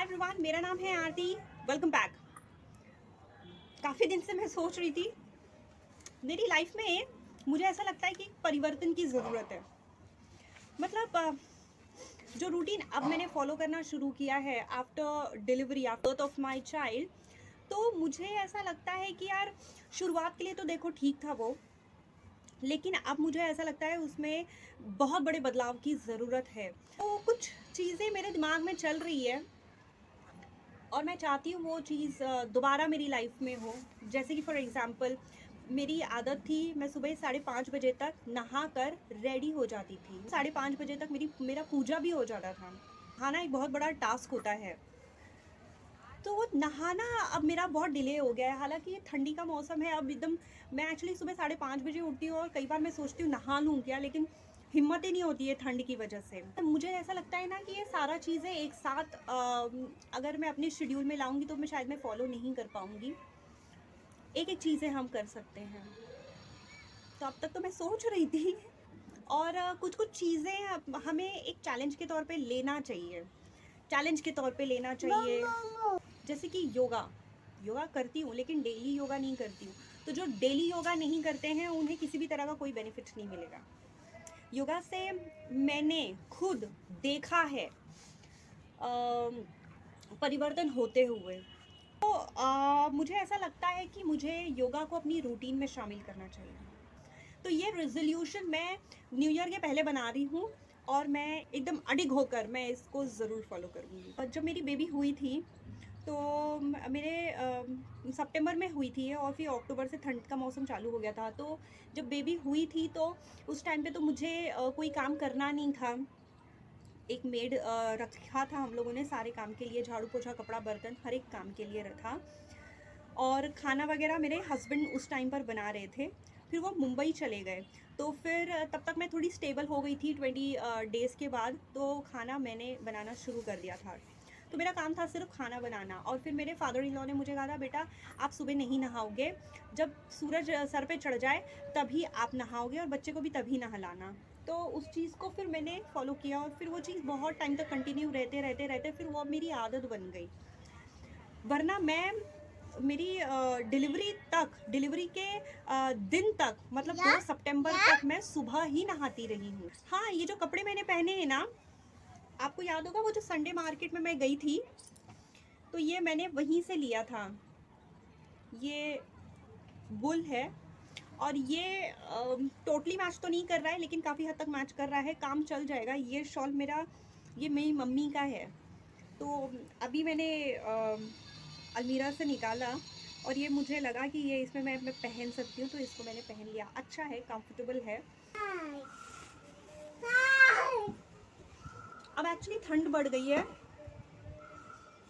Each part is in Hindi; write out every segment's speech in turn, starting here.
हाय एवरीवन, मेरा नाम है आरती। Welcome back. काफ़ी दिन से मैं सोच रही थी, मेरी लाइफ में मुझे ऐसा लगता है कि परिवर्तन की ज़रूरत है। मतलब जो रूटीन अब मैंने फॉलो करना शुरू किया है after delivery, after birth of my child, तो मुझे ऐसा लगता है कि यार शुरुआत के लिए तो देखो ठीक था वो, लेकिन अब मुझे ऐसा लगता है उसमें बहुत बड़े बदलाव की ज़रूरत है। तो कुछ चीज़ें मेरे दिमाग में चल रही है और मैं चाहती हूँ वो चीज़ दोबारा मेरी लाइफ में हो। जैसे कि फॉर एग्ज़ाम्पल, मेरी आदत थी मैं सुबह 5:30 बजे तक नहा कर रेडी हो जाती थी। 5:30 बजे तक मेरा पूजा भी हो जाता था। नहाना एक बहुत बड़ा टास्क होता है, तो वो नहाना अब मेरा बहुत डिले हो गया है। हालांकि ये ठंडी का मौसम है, अब एकदम मैं एक्चुअली सुबह 5:30 बजे उठती हूँ और कई बार मैं सोचती हूँ नहा लूँ क्या, लेकिन हिम्मत ही नहीं होती है ठंड की वजह से। तो मुझे ऐसा लगता है ना कि ये सारा चीज़ें एक साथ अगर मैं अपने शेड्यूल में लाऊंगी तो मैं शायद फॉलो नहीं कर पाऊंगी। एक एक चीज़ें हम कर सकते हैं। तो अब तक तो मैं सोच रही थी और कुछ कुछ चीज़ें हमें एक चैलेंज के तौर पे लेना चाहिए। जैसे कि योगा योगा करती हूँ, लेकिन डेली योगा नहीं करती हूँ। तो जो डेली योगा नहीं करते हैं उन्हें किसी भी तरह का कोई बेनिफिट नहीं मिलेगा। योगा से मैंने खुद देखा है परिवर्तन होते हुए। तो मुझे ऐसा लगता है कि मुझे योगा को अपनी रूटीन में शामिल करना चाहिए। तो ये रेजोल्यूशन मैं न्यू ईयर के पहले बना रही हूँ और मैं एकदम अडिग होकर मैं इसको ज़रूर फॉलो करूँगी। और जब मेरी बेबी हुई थी तो मेरे सितंबर में हुई थी और फिर अक्टूबर से ठंड का मौसम चालू हो गया था। तो जब बेबी हुई थी तो उस टाइम पे तो मुझे कोई काम करना नहीं था। एक मेड रखा था हम लोगों ने सारे काम के लिए, झाड़ू पोछा कपड़ा बर्तन हर एक काम के लिए रखा। और खाना वगैरह मेरे हस्बैंड उस टाइम पर बना रहे थे। फिर वो मुंबई चले गए, तो फिर तब तक मैं थोड़ी स्टेबल हो गई थी 20 डेज़ के बाद। तो खाना मैंने बनाना शुरू कर दिया था। तो मेरा काम था सिर्फ खाना बनाना। और फिर मेरे फादर इन लॉ ने मुझे कहा था, बेटा आप सुबह नहीं नहाओगे, जब सूरज सर पे चढ़ जाए तभी आप नहाओगे और बच्चे को भी तभी नहलाना। तो उस चीज़ को फिर मैंने फॉलो किया और फिर वो चीज़ बहुत टाइम तक कंटिन्यू रहते फिर वो अब मेरी आदत बन गई। वरना मैं मेरी डिलीवरी के दिन तक, मतलब 2 सितंबर तक मैं सुबह ही नहाती रही हूँ। हाँ, ये जो कपड़े मैंने पहने हैं ना, आपको याद होगा वो जो संडे मार्केट में मैं गई थी, तो ये मैंने वहीं से लिया था। ये वुल है और ये टोटली मैच तो नहीं कर रहा है, लेकिन काफ़ी हद तक मैच कर रहा है, काम चल जाएगा। ये शॉल ये मेरी मम्मी का है। तो अभी मैंने अलमीरा से निकाला और ये मुझे लगा कि ये इसमें मैं पहन सकती हूँ, तो इसको मैंने पहन लिया। अच्छा है, कंफर्टेबल है। अब एक्चुअली ठंड बढ़ गई है,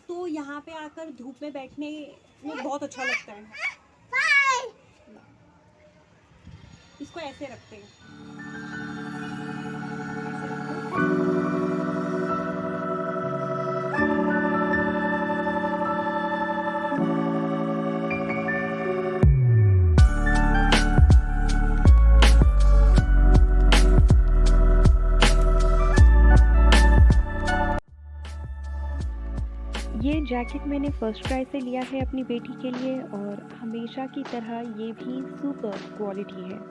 तो यहाँ पे आकर धूप में बैठने में बहुत अच्छा लगता है। इसको ऐसे रखते हैं। ये जैकेट मैंने फर्स्ट क्राई से लिया है अपनी बेटी के लिए और हमेशा की तरह ये भी सुपर क्वालिटी है।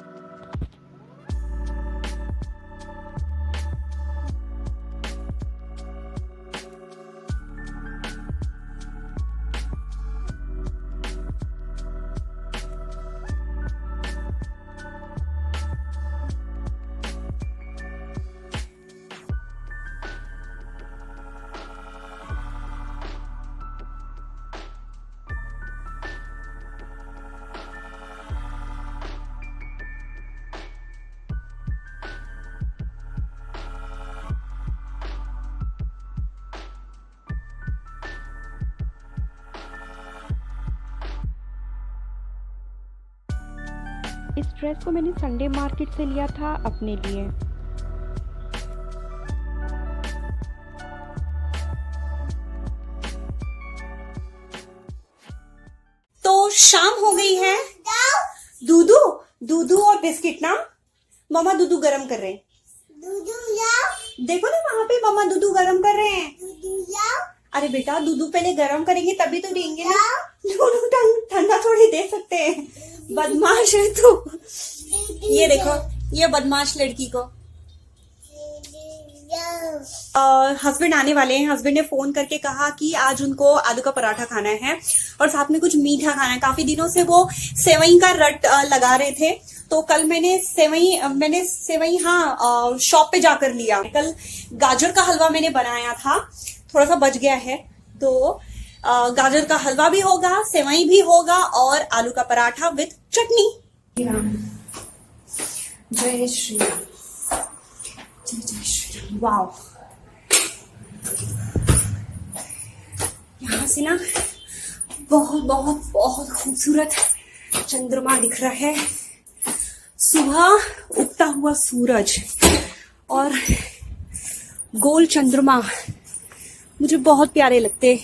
इस ड्रेस को मैंने संडे मार्केट से लिया था अपने लिए। तो शाम हो गई है। दूधू दूधू और बिस्किट ना, मम्मा दूधू गरम कर रहे हैं। देखो ना वहाँ पे मम्मा दूधू गरम कर रहे हैं। अरे बेटा दूध पहले गरम करेंगे तभी तो देंगे ना। दूध ठंडा थोड़ी दे सकते हैं, बदमाश है तू। ये देखो ये बदमाश लड़की को। हस्बैंड आने वाले हैं। हस्बैंड ने फोन करके कहा कि आज उनको आलू का पराठा खाना है और साथ में कुछ मीठा खाना है। काफी दिनों से वो सेवई का रट लगा रहे थे, तो कल मैंने सेवई हाँ शॉप पे जाकर लिया। कल गाजर का हलवा मैंने बनाया था, थोड़ा सा बच गया है, तो गाजर का हलवा भी होगा, सेवई भी होगा और आलू का पराठा विद चटनी। जय श्री राम, जय श्री राम। वाओ, यहाँ से ना बहुत बहुत बहुत खूबसूरत चंद्रमा दिख रहा है। सुबह उगता हुआ सूरज और गोल चंद्रमा मुझे बहुत प्यारे लगते।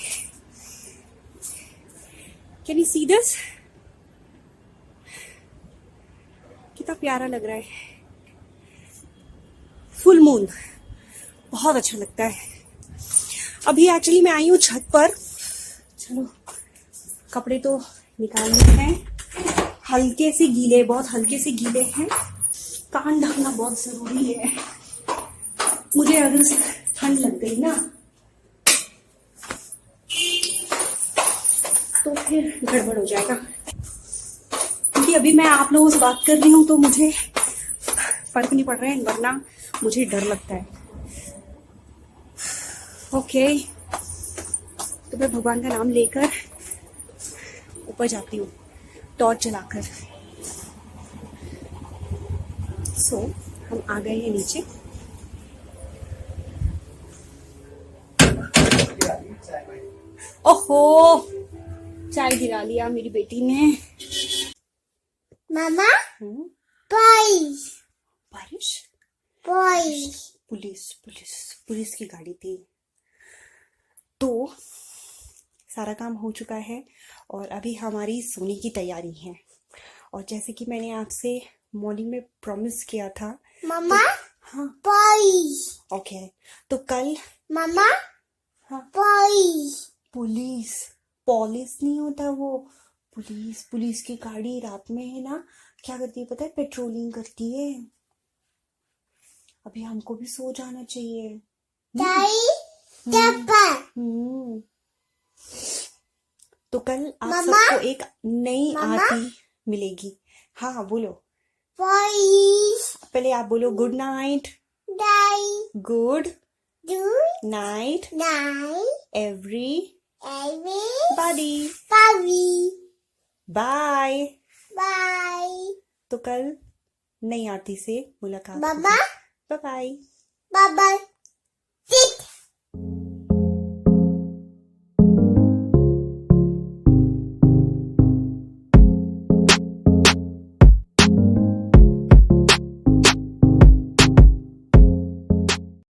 Can you see this? कितना प्यारा लग रहा है। फुल मून बहुत अच्छा लगता है। अभी एक्चुअली मैं आई हूँ छत पर। चलो कपड़े तो निकालने हैं, हल्के से गीले, बहुत हल्के से गीले हैं। कान ढकना बहुत जरूरी है, मुझे अगर से ठंड लग गई ना तो फिर गड़बड़ हो जाएगा। क्योंकि अभी मैं आप लोगों से बात कर रही हूँ तो मुझे फर्क नहीं पड़ रहा है, वरना मुझे डर लगता है। ओके, तो मैं भगवान का नाम लेकर ऊपर जाती हूँ टॉर्च जलाकर। सो हम आ गए हैं नीचे। ओहो, चाय गिरा लिया मेरी बेटी ने। मामा बारिश बारिश? बारिश पुलिस पुलिस पुलिस की गाड़ी थी। तो सारा काम हो चुका है और अभी हमारी सोने की तैयारी है। और जैसे कि मैंने आपसे मॉर्निंग में प्रॉमिस किया था। मामा हाँ बारिश ओके, तो कल मामा हाँ बारिश पुलिस, पॉलिस नहीं होता वो, पुलिस की गाड़ी रात में है ना, क्या करती है पता है? पेट्रोलिंग करती है। अभी हमको भी सो जाना चाहिए। दाई डब्बा हम्म। तो कल आप मम्मा? सबको एक नई मम्मा? आरती मिलेगी। हाँ हाँ बोलो, बारिश पहले आप बोलो गुड नाइट। दाई good do night nine every every body, baby bye. bye तो कल नई आरती से मुलाकात मामा बाय बाय। bye bye